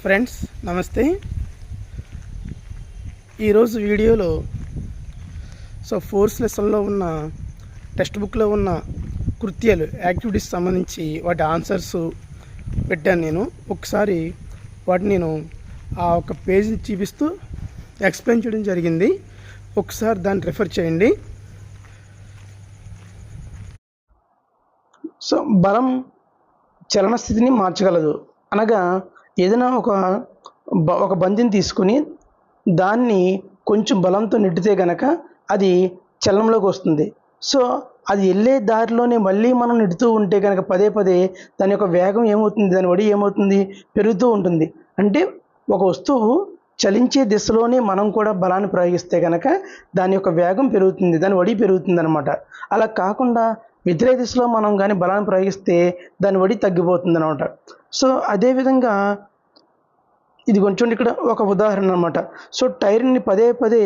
Friends నమస్తే. ఈరోజు వీడియోలో ఫోర్త్ లెసన్లో ఉన్న టెక్స్ట్ బుక్లో ఉన్న కృత్యాలు యాక్టివిటీస్ సంబంధించి వాటి ఆన్సర్స్ పెట్టాను. నేను ఒకసారి వాటిని నేను ఆ ఒక పేజీని చూపిస్తూ ఎక్స్ప్లెయిన్ చేయడం జరిగింది. ఒకసారి దాన్ని రిఫర్ చేయండి. బలం చలన స్థితిని మార్చగలదు. అనగా ఏదైనా ఒక బంతిని తీసుకుని దాన్ని కొంచెం బలంతో నెట్టితే కనుక అది చలనంలోకి వస్తుంది. అది వెళ్ళే దారిలోనే మళ్ళీ మనం నెడుతూ ఉంటే కనుక పదే పదే దాని యొక్క వేగం ఏమవుతుంది, దాని వడి ఏమవుతుంది, పెరుగుతూ ఉంటుంది. అంటే ఒక వస్తువు చలించే దిశలోనే మనం కూడా బలాన్ని ప్రయోగిస్తే కనుక దాని యొక్క వేగం పెరుగుతుంది, దాని వడి పెరుగుతుంది అనమాట. అలా కాకుండా వ్యతిరేక దిశలో మనం కానీ బలాన్ని ప్రయోగిస్తే దాని వడి తగ్గిపోతుంది అనమాట. అదేవిధంగా ఇది కొంచెం ఇక్కడ ఒక ఉదాహరణ అనమాట. టైర్ని పదే పదే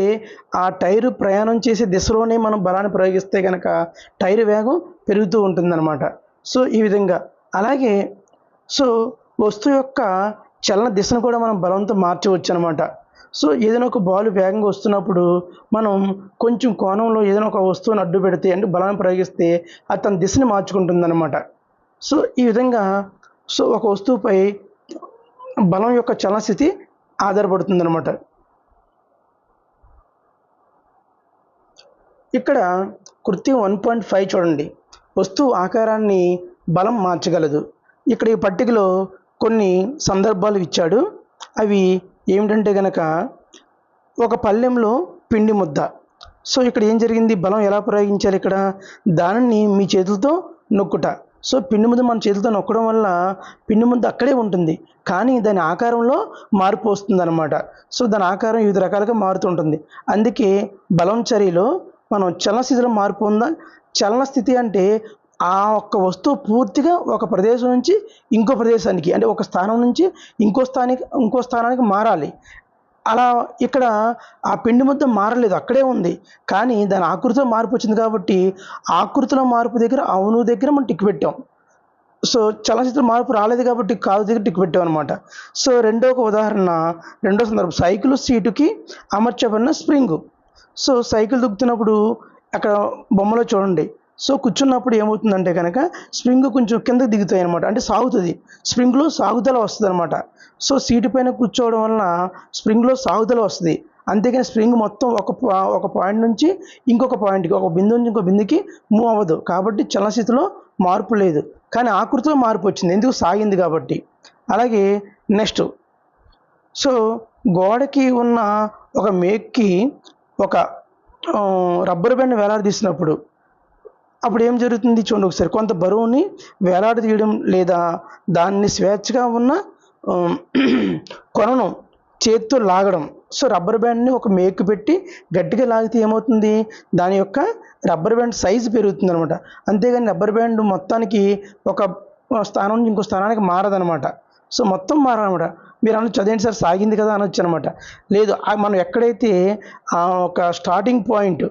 ఆ టైరు ప్రయాణం చేసే దిశలోనే మనం బలాన్ని ప్రయోగిస్తే కనుక టైరు వేగం పెరుగుతూ ఉంటుందన్నమాట. ఈ విధంగా అలాగే వస్తువు యొక్క చలన దిశను కూడా మనం బలంతో మార్చవచ్చు అనమాట. ఏదైనా ఒక బాల్ వేగంగా వస్తున్నప్పుడు మనం కొంచెం కోణంలో ఏదైనా ఒక వస్తువుని అడ్డు పెడితే అంటే బలాన్ని ప్రయోగిస్తే అది తన దిశని మార్చుకుంటుంది అనమాట. ఈ విధంగా ఒక వస్తువుపై బలం యొక్క చలన స్థితి ఆధారపడుతుంది అనమాట. ఇక్కడ కృత్యం 1.5 చూడండి. వస్తువు ఆకారాన్ని బలం మార్చగలదు. ఇక్కడ ఈ పట్టికలో కొన్ని సందర్భాలు ఇచ్చాడు. అవి ఏమిటంటే కనుక ఒక పళ్ళెంలో పిండి ముద్ద. ఇక్కడ ఏం జరిగింది, బలం ఎలా ప్రయోగించాలి, ఇక్కడ దానిని మీ చేతులతో నొక్కుట. పిండి ముద్ద మన చేతులతో నొక్కడం వల్ల పిండి ముద్ద అక్కడే ఉంటుంది, కానీ దాని ఆకారంలో మార్పు వస్తుంది అనమాట. దాని ఆకారం వివిధ రకాలుగా మారుతుంటుంది. అందుకే బలం చర్యలో మనం చలన స్థితిలో మార్పు ఉందా. చలన స్థితి అంటే ఆ ఒక్క వస్తువు పూర్తిగా ఒక ప్రదేశం నుంచి ఇంకో ప్రదేశానికి, అంటే ఒక స్థానం నుంచి ఇంకో స్థానానికి మారాలి. అలా ఇక్కడ ఆ పిండి ముద్ద మారలేదు, అక్కడే ఉంది, కానీ దాని ఆకృతిలో మార్పు వచ్చింది. కాబట్టి ఆకృతిలో మార్పు దగ్గర అవును దగ్గర మనం టిక్ పెట్టాం. చలనచిత్ర మార్పు రాలేదు కాబట్టి కాదు దగ్గర టిక్ పెట్టాం అనమాట. రెండో సందర్భం సైకిల్ సీటుకి అమర్చబడిన స్ప్రింగు. సైకిల్ దుక్కుతున్నప్పుడు అక్కడ బొమ్మలో చూడండి. కూర్చున్నప్పుడు ఏమవుతుందంటే కనుక స్ప్రింగ్ కొంచెం కిందకి దిగుతాయి అనమాట, అంటే సాగుతుంది. స్ప్రింగ్లో సాగుదల వస్తుంది అనమాట. సీటు పైన కూర్చోవడం వలన స్ప్రింగ్లో సాగుదల వస్తుంది. అంతేగాని స్ప్రింగ్ మొత్తం ఒక పాయింట్ నుంచి ఇంకొక పాయింట్కి, ఒక బిందు నుంచి ఇంకో బిందుకి మూవ్ అవ్వదు. కాబట్టి చలనస్థితిలో మార్పు లేదు, కానీ ఆకృతిలో మార్పు వచ్చింది, ఎందుకు సాగింది కాబట్టి. అలాగే నెక్స్ట్ గోడకి ఉన్న ఒక మేక్కి ఒక రబ్బర్ బ్యాండ్ వేలాడదీసినప్పుడు అప్పుడు ఏం జరుగుతుంది చూడండి ఒకసారి. కొంత బరువుని వేలాడదీయడం లేదా దాన్ని స్వేచ్ఛగా ఉన్న కొనను చేతితో లాగడం. రబ్బర్ బ్యాండ్ని ఒక మేకు పెట్టి గట్టిగా లాగితే ఏమవుతుంది, దాని యొక్క రబ్బర్ బ్యాండ్ సైజు పెరుగుతుంది అనమాట. అంతేగాని రబ్బర్ బ్యాండ్ మొత్తానికి ఒక స్థానం నుంచి ఇంకో స్థానానికి మారదనమాట. మొత్తం మారనమాట. మీరు అనొచ్చు అదేంటి సార్ సాగింది కదా అనొచ్చు అనమాట. లేదు, మనం ఎక్కడైతే ఒక స్టార్టింగ్ పాయింట్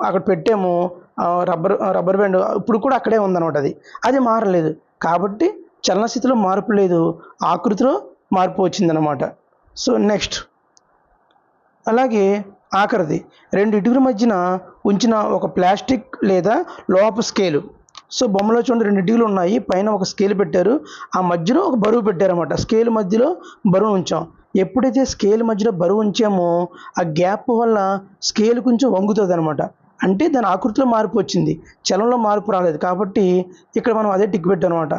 అక్కడ పెట్టామో రబ్బర్ బ్యాండ్ ఇప్పుడు కూడా అక్కడే ఉందన్నమాట. అది మారలేదు, కాబట్టి చలనస్థితిలో మార్పు లేదు, ఆకృతిలో మార్పు వచ్చిందనమాట. నెక్స్ట్ అలాగే ఆఖరిది, రెండు ఇటుకల మధ్యన ఉంచిన ఒక ప్లాస్టిక్ లేదా లోహపు స్కేలు. బొమ్మలో చూడండి, రెండు ఇటుకలు ఉన్నాయి, పైన ఒక స్కేల్ పెట్టారు, ఆ మధ్యలో ఒక బరువు పెట్టారన్నమాట. స్కేల్ మధ్యలో బరువు ఉంచాం. ఎప్పుడైతే స్కేల్ మధ్యలో బరువు ఉంచామో ఆ గ్యాప్ వల్ల స్కేల్ కొంచెం వంగుతుంది అనమాట. అంటే దాని ఆకృతిలో మార్పు వచ్చింది, చలనంలో మార్పు రాలేదు. కాబట్టి ఇక్కడ మనం అదే టిక్ పెట్టాం అనమాట.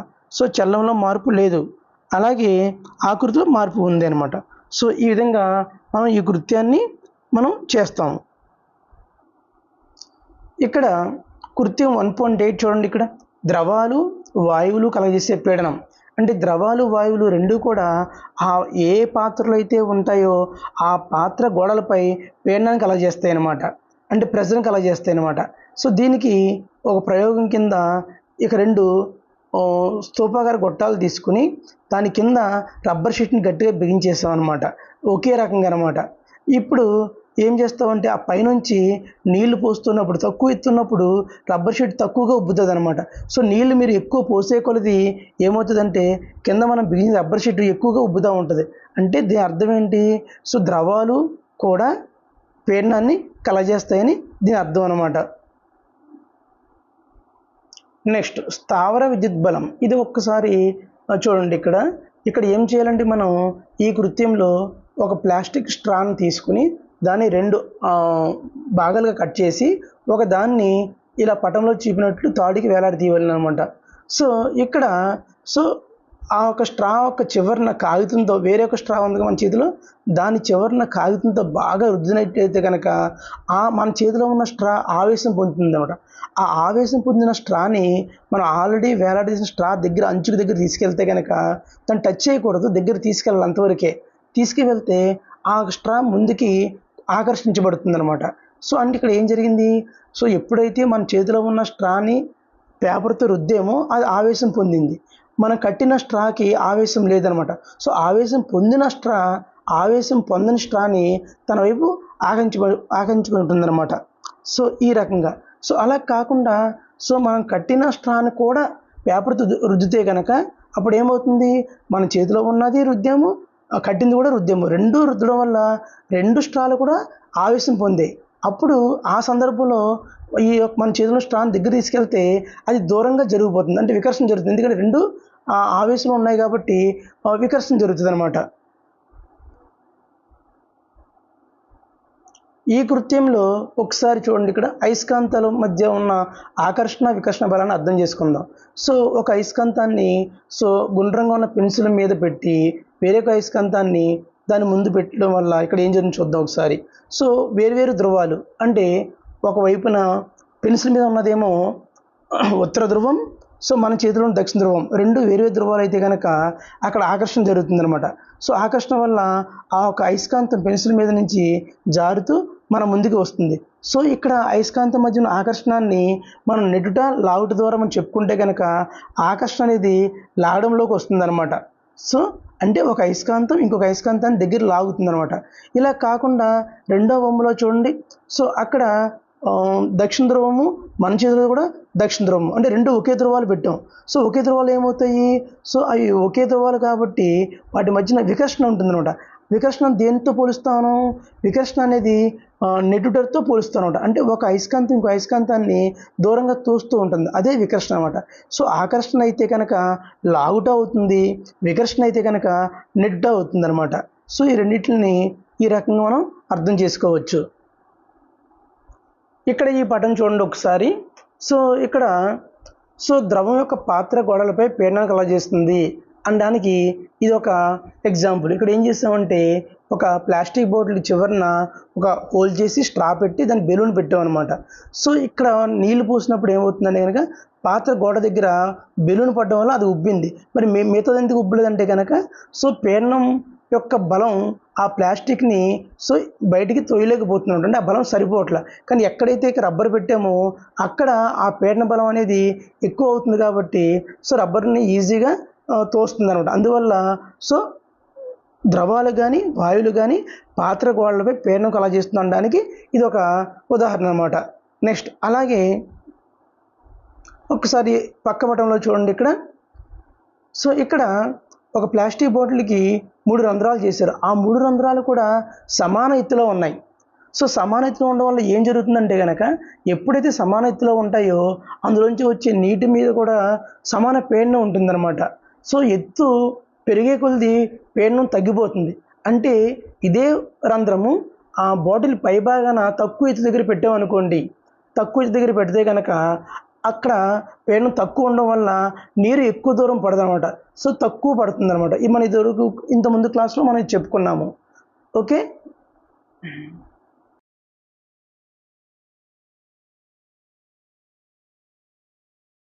చలనంలో మార్పు లేదు, అలాగే ఆకృతిలో మార్పు ఉంది అనమాట. ఈ విధంగా మనం ఈ కృత్యాన్ని మనం చేస్తాము. ఇక్కడ కృత్యం 1.8 చూడండి. ఇక్కడ ద్రవాలు వాయువులు కలగజేసే పీడనం. అంటే ద్రవాలు వాయువులు రెండు కూడా ఏ పాత్రలో అయితే ఉంటాయో ఆ పాత్ర గోడలపై పీడనాన్ని కలగజేస్తాయి అన్నమాట, అంటే ప్రెషర్ని కలగజేస్తాయి అన్నమాట. దీనికి ఒక ప్రయోగం కింద ఇక రెండు స్తూపాకార గొట్టాలు తీసుకుని దాని కింద రబ్బర్ షీట్ని గట్టిగా బిగించేసాం అనమాట, ఒకే రకంగా అనమాట. ఇప్పుడు ఏం చేస్తామంటే ఆ పైనుంచి నీళ్లు పోస్తున్నప్పుడు తక్కువ ఎత్తున్నప్పుడు రబ్బర్ షీట్ తక్కువగా ఉబ్బుతుంది అనమాట. సో నీళ్లు మీరు ఎక్కువ పోసే కొలది ఏమవుతుందంటే కింద మనం బిగించిన రబ్బర్ షీట్ ఎక్కువగా ఉబ్బుతూ ఉంటుంది. అంటే దీని అర్థం ఏంటి? సో ద్రవాలు కూడా పీడనాన్ని కలగజేస్తాయని దీని అర్థం అనమాట. నెక్స్ట్ స్థావర విద్యుత్ బలం. ఇది ఒక్కసారి చూడండి. ఇక్కడ ఏం చేయాలంటే మనం ఈ కృత్యంలో ఒక ప్లాస్టిక్ స్ట్రాని తీసుకుని దాన్ని 2 భాగాలుగా కట్ చేసి ఒక దాన్ని ఇలా పటంలో చూపినట్లు తాడుకి వేలాడదీయాలన్నమాట. సో ఇక్కడ ఆ ఒక స్ట్రా ఒక చివరన కాగితంతో, వేరే ఒక స్ట్రా ఉంది మన చేతిలో, దాని చివరన కాగితంతో బాగా రుద్దినట్లయితే కనుక మన చేతిలో ఉన్న స్ట్రా ఆవేశం పొందుతుంది అనమాట. ఆ ఆవేశం పొందిన స్ట్రాని మనం ఆల్రెడీ వేలాడదీసిన స్ట్రా దగ్గర అంచుకు దగ్గర తీసుకెళ్తే కనుక దాన్ని టచ్ చేయకూడదు, దగ్గర తీసుకెళ్ళాలి, అంతవరకే తీసుకువెళ్తే ఆ స్ట్రా ముందుకి ఆకర్షించబడుతుంది అనమాట. సో అంటే ఇక్కడ ఏం జరిగింది? సో ఎప్పుడైతే మన చేతిలో ఉన్న స్ట్రాని పేపర్తో రుద్దేమో అది ఆవేశం పొందింది, మనం కట్టిన స్ట్రాకి ఆవేశం లేదనమాట. సో ఆవేశం పొందని స్ట్రాని తన వైపు ఆకర్షించుకుంటుంది అనమాట. సో ఈ రకంగా. సో అలా కాకుండా మనం కట్టిన స్ట్రాని కూడా పేపర్తో రుద్దితే కనుక అప్పుడు ఏమవుతుంది? మన చేతిలో ఉన్నది రుద్దాము, కట్టింది కూడా రుద్దాము, రెండు రుద్దడం వల్ల 2 స్ట్రాలు కూడా ఆవేశం పొందాయి. అప్పుడు ఆ సందర్భంలో మన చేతిలో స్ట్రాన్ దగ్గర తీసుకెళ్తే అది దూరంగా జరిగిపోతుంది, అంటే వికర్షణ జరుగుతుంది. ఎందుకంటే 2 ఆవేశంలో ఉన్నాయి కాబట్టి వికర్షణ జరుగుతుంది అనమాట. ఈ కృత్యంలో ఒకసారి చూడండి, ఇక్కడ అయస్కాంతాల మధ్య ఉన్న ఆకర్షణ వికర్షణ బలాన్ని అర్థం చేసుకుందాం. సో ఒక అయస్కాంతాన్ని గుండ్రంగా ఉన్న పెన్సిల్ మీద పెట్టి వేరే ఒక అయస్కాంతాన్ని దాని ముందు పెట్టడం వల్ల ఇక్కడ ఏం జరుగుతుందో చూద్దాం ఒకసారి. సో వేరువేరు ధ్రువాలు, అంటే ఒకవైపున పెన్సిల్ మీద ఉన్నదేమో ఉత్తర ధ్రువం, మన చేతిలో దక్షిణ ధ్రువం, 2 వేరువేరు ధ్రువాలు అయితే కనుక అక్కడ ఆకర్షణ జరుగుతుందనమాట. సో ఆకర్షణ వల్ల ఆ ఒక అయస్కాంతం పెన్సిల్ మీద నుంచి జారుతూ మన ముందుకు వస్తుంది. సో ఇక్కడ అయస్కాంతం మధ్య ఆకర్షణాన్ని మనం నెట్టుట లాగుట ద్వారా మనం చెప్పుకుంటే కనుక ఆకర్షణ అనేది లాగడంలోకి వస్తుంది అనమాట. సో అంటే ఒక అయస్కాంతం ఇంకొక అయస్కాంతాన్ని దగ్గర లాగుతుంది అనమాట. ఇలా కాకుండా రెండో బొమ్మలో చూడండి. సో అక్కడ దక్షిణ ధ్రువము, మన చేతిలో కూడా దక్షిణ ధ్రువము, అంటే 2 ఒకే ధ్రువాలు పెట్టాం. సో ఒకే ధ్రువాలు ఏమవుతాయి? సో అవి ఒకే ధ్రువాలు కాబట్టి వాటి మధ్యన వికర్షణ ఉంటుందన్నమాట. వికర్షణ దేనితో పోలుస్తాను? వికర్షణ అనేది నెట్టుటర్తో పోలుస్తాను అనమాట. అంటే ఒక అయస్కాంతం ఇంకో అయస్కాంతాన్ని దూరంగా తోస్తూ ఉంటుంది, అదే వికర్షణ అనమాట. సో ఆకర్షణ అయితే కనుక లాగుట అవుతుంది, వికర్షణ అయితే కనుక నెట్టుట అవుతుంది అనమాట. సో ఈ రెండింటిని ఈ రకంగా మనం అర్థం చేసుకోవచ్చు. ఇక్కడ ఈ పటం చూడండి ఒకసారి. సో ఇక్కడ ద్రవం యొక్క పాత్ర గోడలపై పీడనాన్ని కలగజేస్తుంది అనడానికి ఇది ఒక ఎగ్జాంపుల్. ఇక్కడ ఏం చేసామంటే ఒక ప్లాస్టిక్ బాటిల్ చివరన ఒక హోల్ చేసి స్ట్రా పెట్టి దాన్ని బెలూన్ పెట్టామన్నమాట. సో ఇక్కడ నీళ్లు పోసినప్పుడు ఏమవుతుందంటే కనుక పాత్ర గోడ దగ్గర బెలూన్ పడడం వల్ల అది ఉబ్బింది. మరి మిగతాది ఎందుకు ఉబ్బలేదంటే కనుక పీడనం యొక్క బలం ఆ ప్లాస్టిక్ని బయటికి తోయలేకపోతున్నాడు, అంటే ఆ బలం సరిపోవట్లే. కానీ ఎక్కడైతే రబ్బర్ పెట్టామో అక్కడ ఆ పీడన బలం అనేది ఎక్కువ అవుతుంది కాబట్టి రబ్బర్ని ఈజీగా తోస్తుంది అనమాట. అందువల్ల ద్రవాలు కానీ వాయువులు కానీ పాత్ర గోడలపై పీడనం కలగజేస్తుంది అనడానికి ఇది ఒక ఉదాహరణ అనమాట. నెక్స్ట్ అలాగే ఒకసారి పక్క పటంలో చూడండి. ఇక్కడ ఒక ప్లాస్టిక్ బాటిల్కి 3 రంధ్రాలు చేశారు. ఆ 3 రంధ్రాలు కూడా సమాన ఎత్తులో ఉన్నాయి. సమాన ఎత్తులో ఉండడం వల్ల ఏం జరుగుతుందంటే కనుక ఎప్పుడైతే సమాన ఎత్తులో ఉంటాయో అందులోంచి వచ్చే నీటి మీద కూడా సమాన పీడనం ఉంటుందన్నమాట. ఎత్తు పెరిగే కొలది పీడనం తగ్గిపోతుంది. అంటే ఇదే రంధ్రము ఆ బాటిల్ పై భాగాన తక్కువ ఎత్తు దగ్గర పెట్టామనుకోండి, తక్కువ ఎత్తు దగ్గర పెడితే కనుక అక్కడ పీడనం తక్కువ ఉండడం వల్ల నీరు ఎక్కువ దూరం పడదు అనమాట. తక్కువ పడుతుంది అనమాట. ఇది మన ఇంతకుముందు క్లాస్లో మనం చెప్పుకున్నాము. ఓకే.